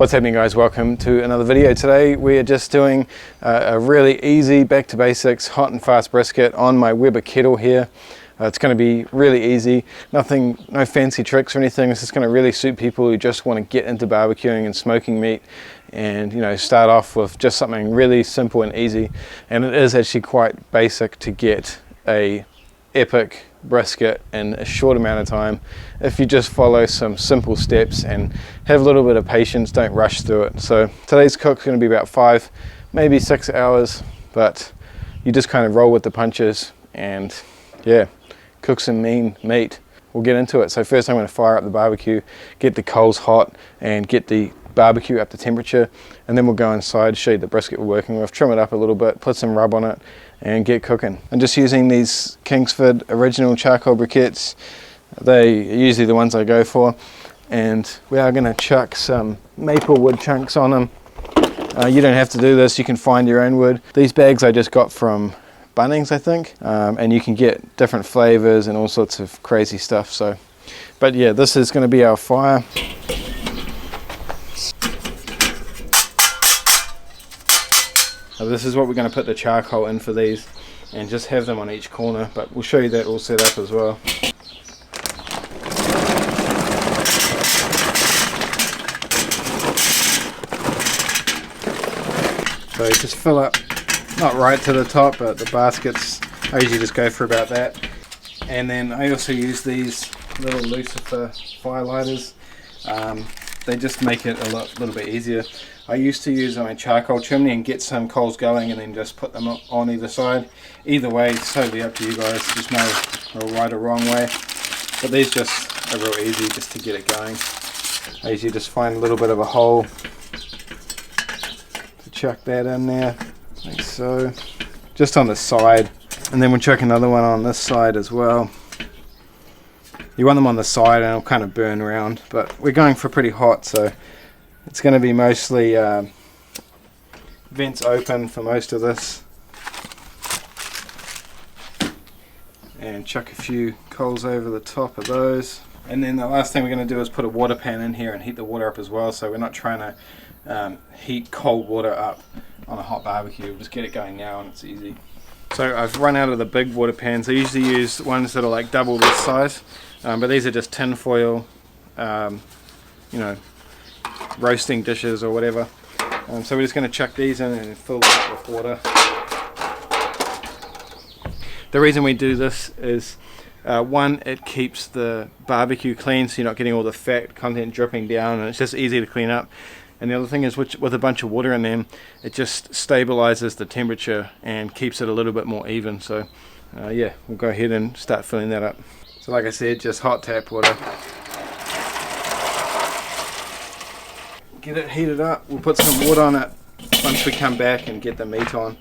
What's happening, guys? Welcome to another video. Today we are just doing a really easy back to basics hot and fast brisket on my Weber Kettle here. It's going to be really easy, no fancy tricks or anything. It's just going to really suit people who just want to get into barbecuing and smoking meat, and start off with just something really simple and easy. And it is actually quite basic to get a epic brisket in a short amount of time if you just follow some simple steps and have a little bit of patience. Don't rush through it. So today's cook's going to be about 5, maybe 6 hours, but you just kind of roll with the punches and yeah, cook some mean meat. We'll get into it. So first I'm going to fire up the barbecue, get the coals hot and get the barbecue up to temperature, and then we'll go inside, show you the brisket we're working with, trim it up a little bit, put some rub on it and get cooking. I'm just using these Kingsford original charcoal briquettes. They're usually the ones I go for, and we are going to chuck some maple wood chunks on them. You don't have to do this, you can find your own wood. These bags I just got from Bunnings, I think, and you can get different flavors and all sorts of crazy stuff. So, but yeah, this is going to be our fire. So this is what we're going to put the charcoal in for these, and just have them on each corner, but we'll show you that all set up as well. So you just fill up, not right to the top, but the baskets, I usually just go for about that. And then I also use these little Lucifer fire lighters. They just make it a little bit easier. I used to use my charcoal chimney and get some coals going and then just put them on either side. Either way, it's totally up to you guys. There's no right or wrong way. But these just are real easy just to get it going. I usually just find a little bit of a hole to chuck that in there, like so. Just on the side. And then we'll chuck another one on this side as well. You want them on the side and it'll kind of burn around, but we're going for pretty hot, so it's going to be mostly vents open for most of this. And chuck a few coals over the top of those. And then the last thing we're going to do is put a water pan in here and heat the water up as well, so we're not trying to heat cold water up on a hot barbecue. We'll just get it going now and it's easy. So I've run out of the big water pans. I usually use ones that are like double this size, but these are just tin foil, roasting dishes or whatever. So we're just going to chuck these in and fill them up with water. The reason we do this is, one, it keeps the barbecue clean, so you're not getting all the fat content dripping down, and it's just easy to clean up. And the other thing is, with a bunch of water in them, it just stabilizes the temperature and keeps it a little bit more even. So yeah, we'll go ahead and start filling that up. So like I said, just hot tap water. Get it heated up. We'll put some water on it once we come back and get the meat on.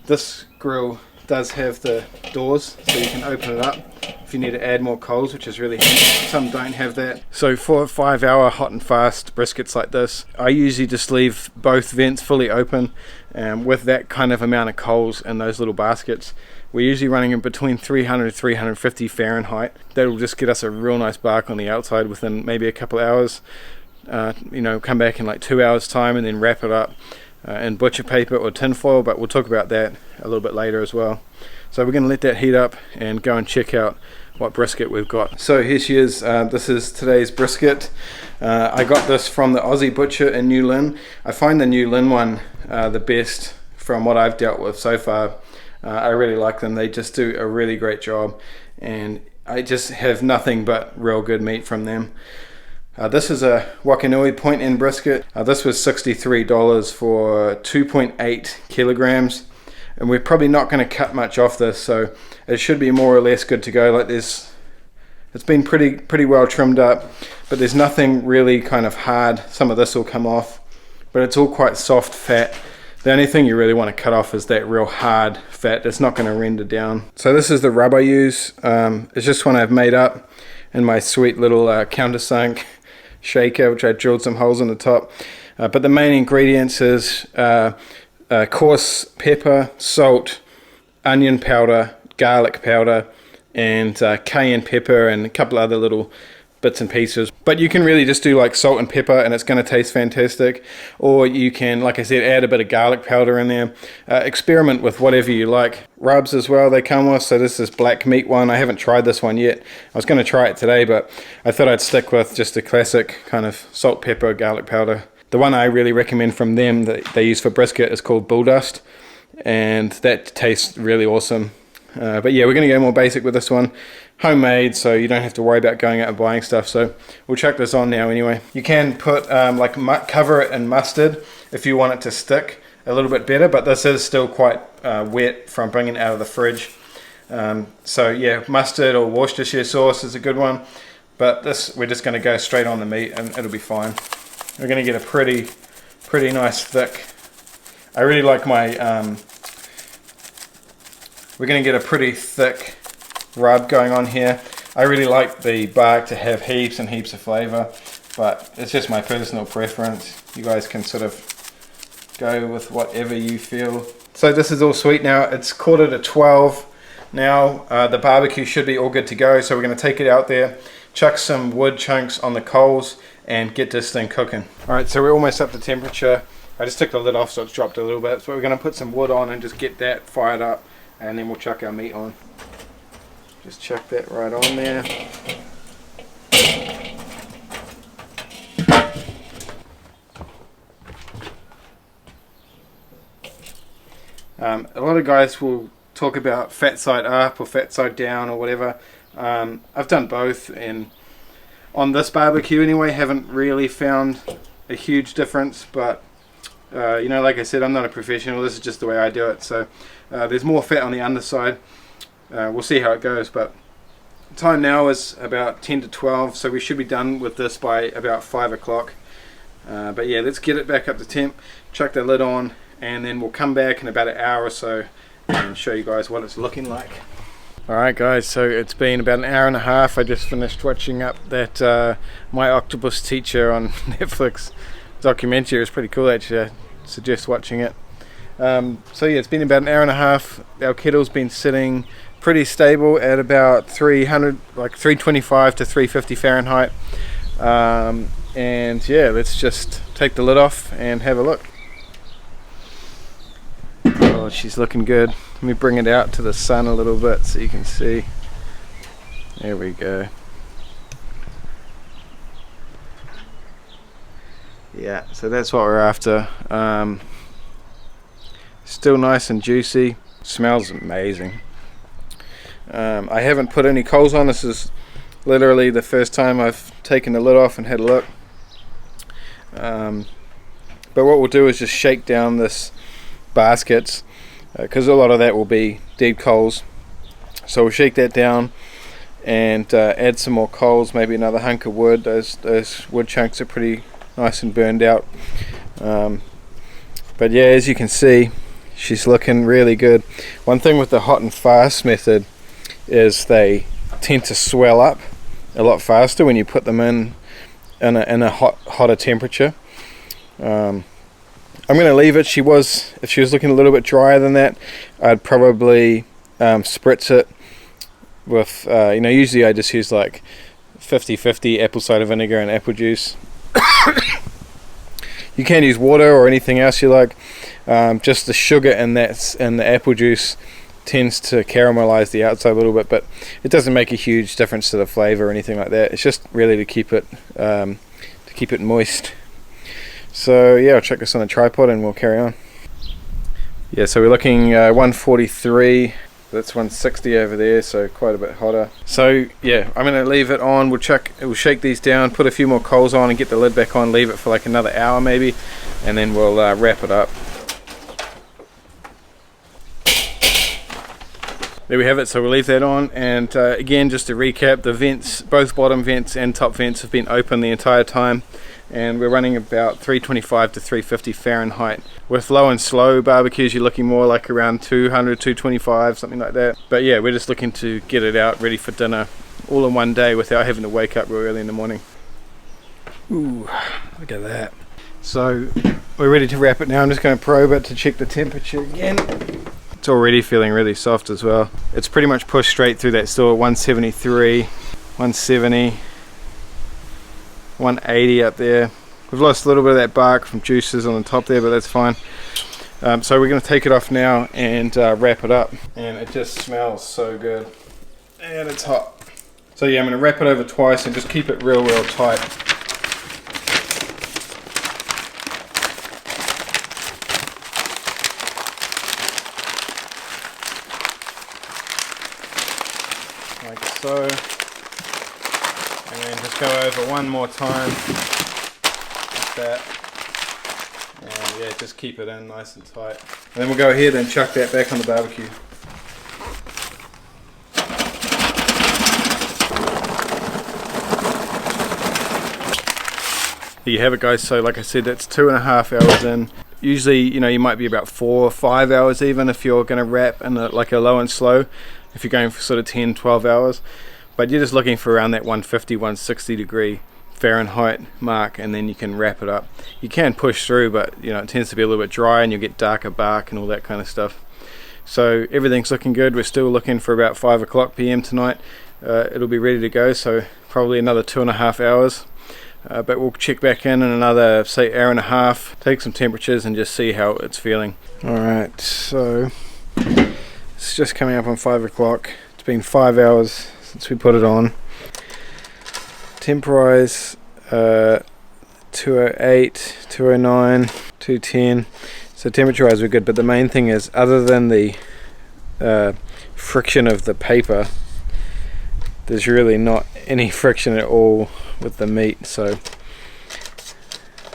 This grill does have the doors, so you can open it up if you need to add more coals, which is really handy. Some don't have that. So for 5-hour hot and fast briskets like this, I usually just leave both vents fully open, with that kind of amount of coals in those little baskets. We're usually running in between 300 and 350 Fahrenheit. That'll just get us a real nice bark on the outside within maybe a couple of hours. Come back in like 2 hours time and then wrap it up in butcher paper or tin foil, but we'll talk about that a little bit later as well. So we're going to let that heat up and go and check out what brisket we've got. So here she is. This is today's brisket. I got this from the Aussie Butcher in New Lynn. I find the New Lynn one the best from what I've dealt with so far. I really like them. They just do a really great job, and I just have nothing but real good meat from them. This is a Wakanui point end brisket. This was $63 for 2.8 kilograms, and we're probably not going to cut much off this, so it should be more or less good to go. Like this, it's been pretty well trimmed up, but there's nothing really kind of hard. Some of this will come off, but it's all quite soft fat. The only thing you really want to cut off is that real hard fat that's not going to render down. So this is the rub I use. It's just one I've made up in my sweet little countersunk shaker, which I drilled some holes in the top. But the main ingredients is coarse pepper, salt, onion powder, garlic powder, and cayenne pepper, and a couple other little bits and pieces. But you can really just do like salt and pepper and it's going to taste fantastic. Or you can, like I said, add a bit of garlic powder in there. Experiment with whatever you like. Rubs as well they come with. So this is black meat one. I haven't tried this one yet. I was going to try it today, but I thought I'd stick with just a classic kind of salt, pepper, garlic powder. The one I really recommend from them that they use for brisket is called Bull Dust, and that tastes really awesome. But yeah, we're going to go more basic with this one. Homemade, so you don't have to worry about going out and buying stuff. So we'll chuck this on now anyway. You can put cover it in mustard if you want it to stick a little bit better, but this is still quite wet from bringing it out of the fridge. So yeah, mustard or Worcestershire sauce is a good one, but this we're just going to go straight on the meat and it'll be fine. We're going to get a pretty nice thick. I really like my. We're going to get a pretty thick rub going on here. I really like the bark to have heaps and heaps of flavour, but it's just my personal preference. You guys can sort of go with whatever you feel. So this is all sweet now. It's 11:45 now. The barbecue should be all good to go, so we're going to take it out there, chuck some wood chunks on the coals and get this thing cooking. Alright, so we're almost up to temperature. I just took the lid off so it's dropped a little bit, so we're going to put some wood on and just get that fired up, and then we'll chuck our meat on. Just chuck that right on there. A lot of guys will talk about fat side up or fat side down or whatever. I've done both, and on this barbecue anyway, haven't really found a huge difference, but you know, like I said, I'm not a professional. This is just the way I do it. So there's more fat on the underside. We'll see how it goes, but time now is about 10 to 12, so we should be done with this by about 5 o'clock. But yeah, let's get it back up to temp, chuck the lid on, and then we'll come back in about an hour or so and show you guys what it's looking like. Alright guys, so it's been about an hour and a half. I just finished watching up that My Octopus Teacher on Netflix documentary. It was pretty cool actually. I suggest watching it. So yeah, it's been about an hour and a half. Our kettle's been sitting pretty stable at about 300, like 325 to 350 Fahrenheit. And yeah, let's just take the lid off and have a look. Oh, she's looking good. Let me bring it out to the sun a little bit so you can see. There we go. Yeah, so that's what we're after. Still nice and juicy. Smells amazing. I haven't put any coals on. This is literally the first time I've taken the lid off and had a look. But what we'll do is just shake down this baskets, because a lot of that will be dead coals. So we'll shake that down and add some more coals, maybe another hunk of wood. Those wood chunks are pretty nice and burned out. But yeah, as you can see, she's looking really good. One thing with the hot and fast method is they tend to swell up a lot faster when you put them in a hotter temperature. I'm going to leave it. If she was looking a little bit drier than that, I'd probably spritz it with, usually I just use like 50-50 apple cider vinegar and apple juice. You can use water or anything else you like. Just the sugar in the apple juice tends to caramelize the outside a little bit, but it doesn't make a huge difference to the flavor or anything like that. It's just really to keep it moist. So yeah, I'll chuck this on the tripod and we'll carry on. Yeah, so we're looking 143. That's 160 over there, so quite a bit hotter. So yeah, I'm going to leave it on. We'll shake these down, put a few more coals on and get the lid back on, leave it for like another hour maybe, and then we'll wrap it up. There we have it, so we'll leave that on, and again, just to recap, the vents, both bottom vents and top vents have been open the entire time, and we're running about 325 to 350 Fahrenheit. With low and slow barbecues, you're looking more like around 200, 225, something like that. But yeah, we're just looking to get it out ready for dinner all in one day without having to wake up real early in the morning. Ooh, look at that. So we're ready to wrap it now. I'm just going to probe it to check the temperature again. It's already feeling really soft as well. It's pretty much pushed straight through that store. 173, 170, 180 up there. We've lost a little bit of that bark from juices on the top there, but that's fine. So we're going to take it off now and wrap it up. And it just smells so good. And it's hot. So yeah, I'm going to wrap it over twice and just keep it real tight. Like so. And then just go over one more time. Like that. And yeah, just keep it in nice and tight. And then we'll go ahead and chuck that back on the barbecue. There you have it, guys. So like I said, that's 2.5 hours in. Usually, you know, you might be about 4 or 5 hours even if you're going to wrap in like a low and slow, if you're going for sort of 10-12 hours. But you're just looking for around that 150-160 degree Fahrenheit mark, and then you can wrap it up. You can push through, but you know, it tends to be a little bit dry and you'll get darker bark and all that kind of stuff. So everything's looking good. We're still looking for about 5 o'clock PM tonight. It'll be ready to go, so probably another 2.5 hours. But we'll check back in another, say, hour and a half, take some temperatures and just see how it's feeling. Alright, so it's just coming up on 5 o'clock. It's been 5 hours since we put it on. Temporize 208, 209, 210. So temperature-wise we're good, but the main thing is, other than the friction of the paper, there's really not any friction at all with the meat. So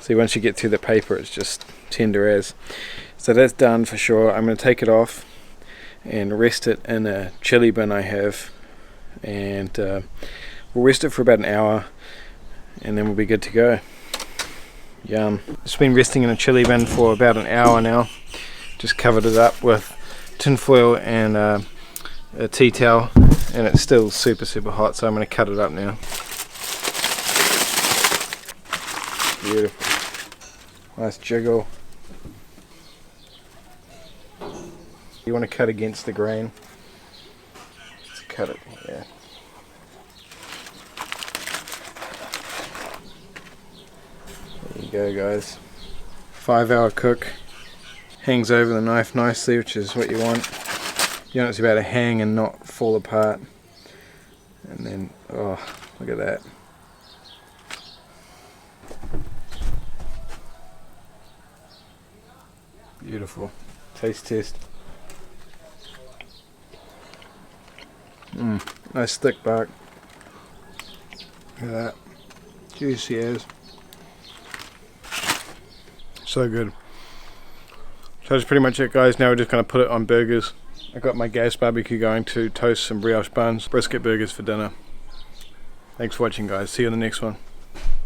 see, once you get through the paper, it's just tender as. So that's done for sure. I'm going to take it off and rest it in a chili bin I have, and we'll rest it for about an hour and then we'll be good to go. Yum. It's been resting in a chili bin for about an hour now. Just covered it up with tin foil and a tea towel, and it's still super hot, so I'm going to cut it up now. Beautiful. Nice jiggle. You want to cut against the grain. Just cut it, yeah. There you go, guys. 5-hour cook. Hangs over the knife nicely, which is what you want. You want it to be able to hang and not fall apart. And then, oh, look at that. Beautiful. Taste test. Nice thick bark. Look at that. Juicy as. So good. So that's pretty much it, guys. Now we're just going to put it on burgers. I got my gas barbecue going to toast some brioche buns, brisket burgers for dinner. Thanks for watching, guys. See you in the next one.